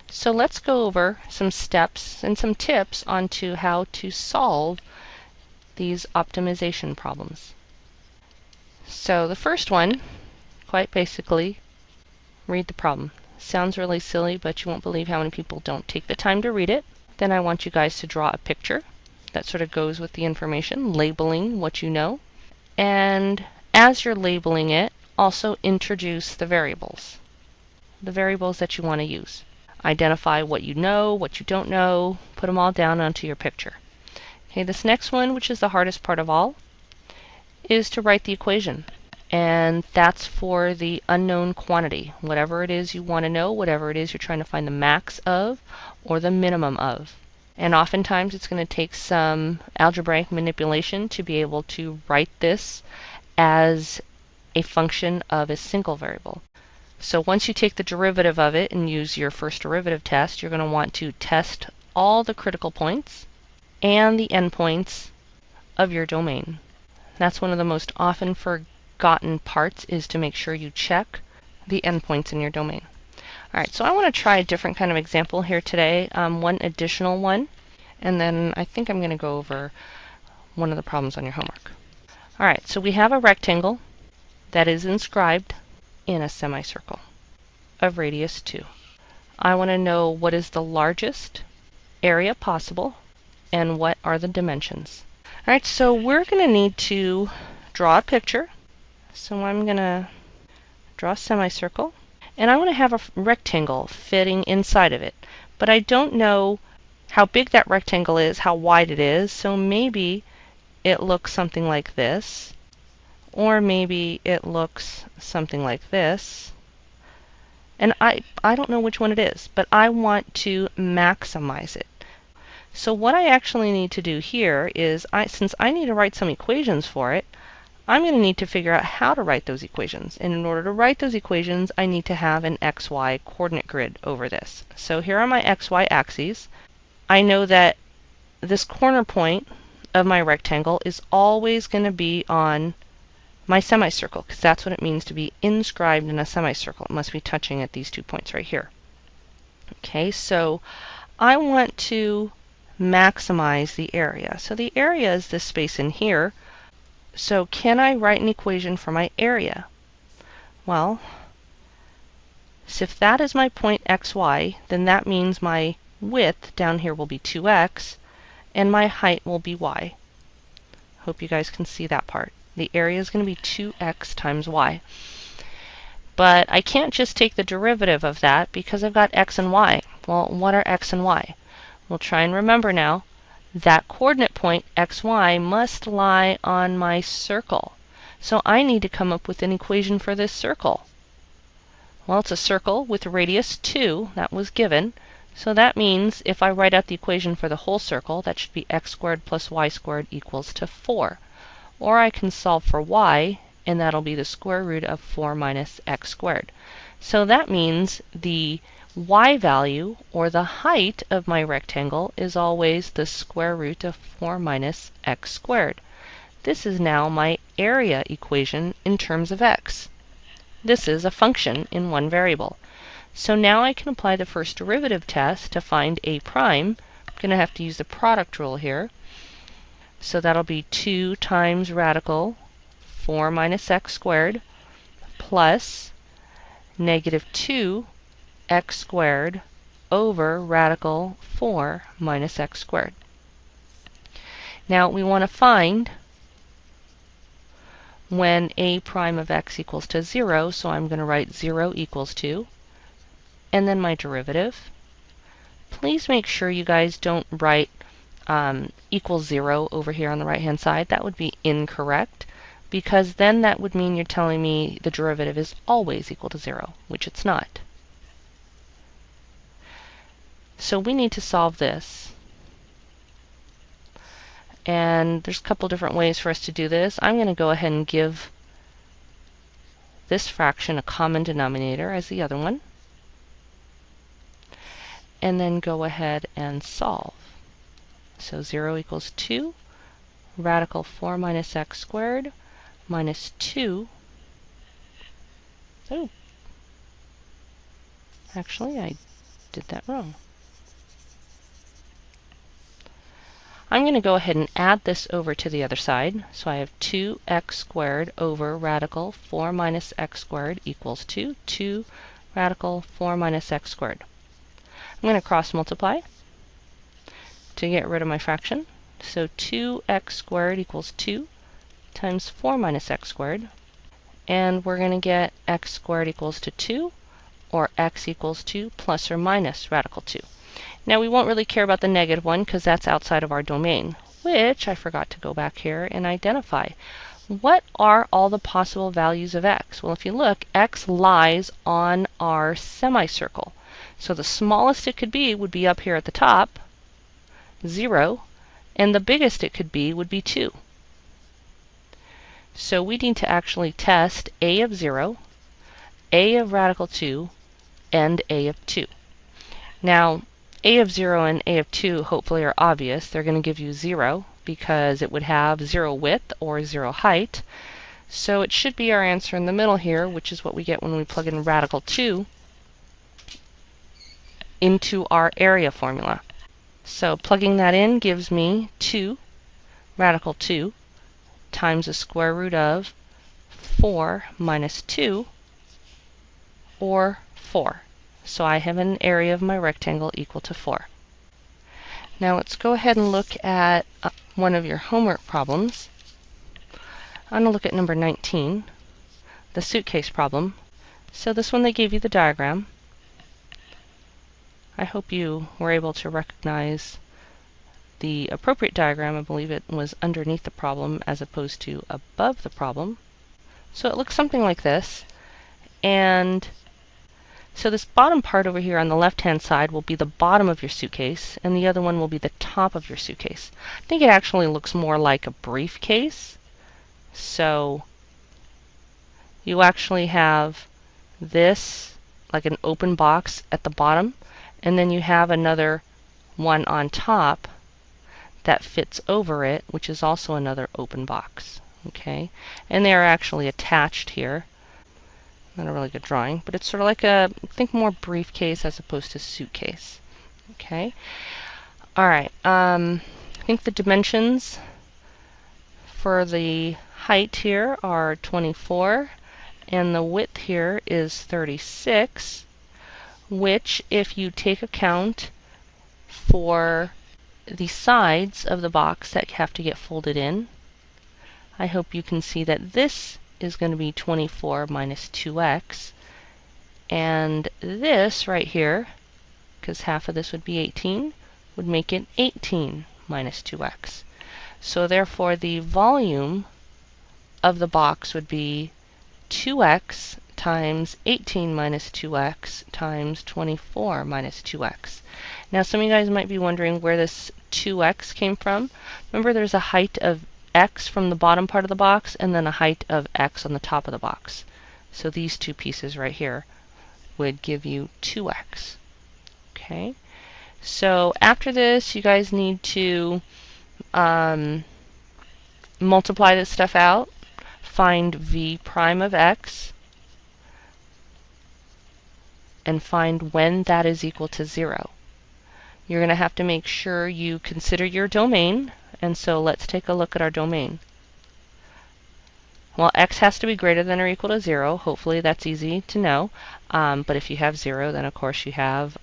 So let's go over some steps and some tips onto how to solve these optimization problems. So the first one, quite basically, read the problem. Sounds really silly, but you won't believe how many people don't take the time to read it. Then I want you guys to draw a picture that sort of goes with the information, labeling what you know. And as you're labeling it, also introduce the variables that you want to use. Identify what you know, what you don't know, put them all down onto your picture. Okay, this next one, which is the hardest part of all, is to write the equation. And that's for the unknown quantity, whatever it is you want to know, whatever it is you're trying to find the max of or the minimum of. And oftentimes it's going to take some algebraic manipulation to be able to write this as a function of a single variable. So once you take the derivative of it and use your first derivative test, you're going to want to test all the critical points and the endpoints of your domain. That's one of the most often forgotten parts, is to make sure you check the endpoints in your domain. Alright, so I want to try a different kind of example here today, one additional one, and then I think I'm going to go over one of the problems on your homework. Alright, so we have a rectangle that is inscribed in a semicircle of radius 2. I want to know what is the largest area possible and what are the dimensions. Alright, so we're going to need to draw a picture. So I'm going to draw a semicircle, and I want to have a rectangle fitting inside of it. But I don't know how big that rectangle is, how wide it is, so maybe it looks something like this, or maybe it looks something like this. And I don't know which one it is, but I want to maximize it. So what I actually need to do here is, since I need to write some equations for it, I'm going to need to figure out how to write those equations. And in order to write those equations, I need to have an XY coordinate grid over this. So here are my XY axes. I know that this corner point of my rectangle is always going to be on my semicircle, because that's what it means to be inscribed in a semicircle. It must be touching at these 2 points right here. Okay, so I want to maximize the area. So the area is this space in here. So can I write an equation for my area? Well, so if that is my point xy, then that means my width down here will be 2x, and my height will be y. Hope you guys can see that part. The area is going to be 2x times y. But I can't just take the derivative of that because I've got x and y. Well, what are x and y? We'll try and remember now. That coordinate point, xy, must lie on my circle. So I need to come up with an equation for this circle. Well, it's a circle with radius 2, that was given. So that means if I write out the equation for the whole circle, that should be x squared plus y squared equals to 4. Or I can solve for y, and that'll be the square root of 4 minus x squared. So that means the y value, or the height of my rectangle, is always the square root of 4 minus x squared. This is now my area equation in terms of x. This is a function in one variable. So now I can apply the first derivative test to find a prime. I'm going to have to use the product rule here. So that'll be 2 times radical 4 minus x squared plus negative 2 x squared over radical 4 minus x squared. Now we want to find when a prime of x equals to 0, so I'm going to write 0 equals to, and then my derivative. Please make sure you guys don't write equals 0 over here on the right hand side. That would be incorrect, because then that would mean you're telling me the derivative is always equal to 0, which it's not. So we need to solve this. And there's a couple different ways for us to do this. I'm going to go ahead and give this fraction a common denominator as the other one. And then go ahead and solve. So 0 equals 2. Radical 4 minus x squared minus 2. Oh. Actually, I did that wrong. I'm going to go ahead and add this over to the other side. So I have 2x squared over radical 4 minus x squared equals 2 radical 4 minus x squared. I'm going to cross multiply to get rid of my fraction. So 2x squared equals 2 times 4 minus x squared. And we're going to get x squared equals to 2, or x equals 2 plus or minus radical 2. Now we won't really care about the negative one because that's outside of our domain, which I forgot to go back here and identify. What are all the possible values of x? Well, if you look, x lies on our semicircle. So the smallest it could be would be up here at the top, 0, and the biggest it could be would be 2. So we need to actually test a of 0, a of radical 2, and a of 2. Now, a of 0 and a of 2 hopefully are obvious. They're going to give you 0 because it would have 0 width or 0 height. So it should be our answer in the middle here, which is what we get when we plug in radical 2 into our area formula. So plugging that in gives me 2 radical 2 times the square root of 4 minus 2, or 4. So I have an area of my rectangle equal to 4. Now let's go ahead and look at one of your homework problems. I'm going to look at number 19, the suitcase problem. So this one they gave you the diagram. I hope you were able to recognize the appropriate diagram. I believe it was underneath the problem as opposed to above the problem. So it looks something like this. And so this bottom part over here on the left-hand side will be the bottom of your suitcase, and the other one will be the top of your suitcase. I think it actually looks more like a briefcase. So you actually have this, like an open box at the bottom, and then you have another one on top that fits over it, which is also another open box. Okay, and they are actually attached here. Not a really good drawing, but it's sort of like a, I think, more briefcase as opposed to suitcase. Okay, all right. I think the dimensions for the height here are 24, and the width here is 36, which, if you take account for the sides of the box that have to get folded in, I hope you can see that this is going to be 24 minus 2x, and this right here, because half of this would be 18, would make it 18 minus 2x. So therefore the volume of the box would be 2x times 18 minus 2x times 24 minus 2x. Now some of you guys might be wondering where this 2x came from. Remember, there's a height of x from the bottom part of the box and then a height of x on the top of the box. So these two pieces right here would give you 2x. Okay, so after this you guys need to multiply this stuff out, find v prime of x, and find when that is equal to 0. You're going to have to make sure you consider your domain, and so let's take a look at our domain. Well, x has to be greater than or equal to 0. Hopefully that's easy to know. But if you have 0, then of course you have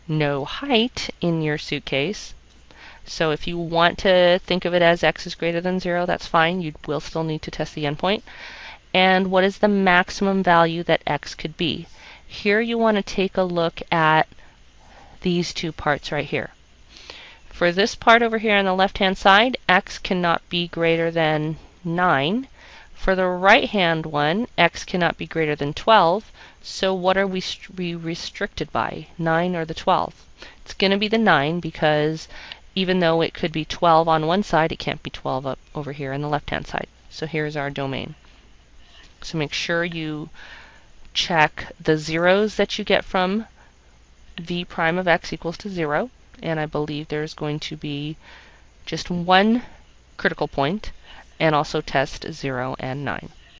no height in your suitcase. So if you want to think of it as x is greater than 0, that's fine. You will still need to test the endpoint. And what is the maximum value that x could be? Here you want to take a look at these two parts right here. For this part over here on the left-hand side, x cannot be greater than 9. For the right-hand one, x cannot be greater than 12. So what are we restricted by, 9 or the 12? It's going to be the 9, because even though it could be 12 on one side, it can't be 12 up over here on the left-hand side. So here's our domain. So make sure you check the zeros that you get from v prime of x equals to 0. And I believe there's going to be just one critical point, and also test 0 and 9.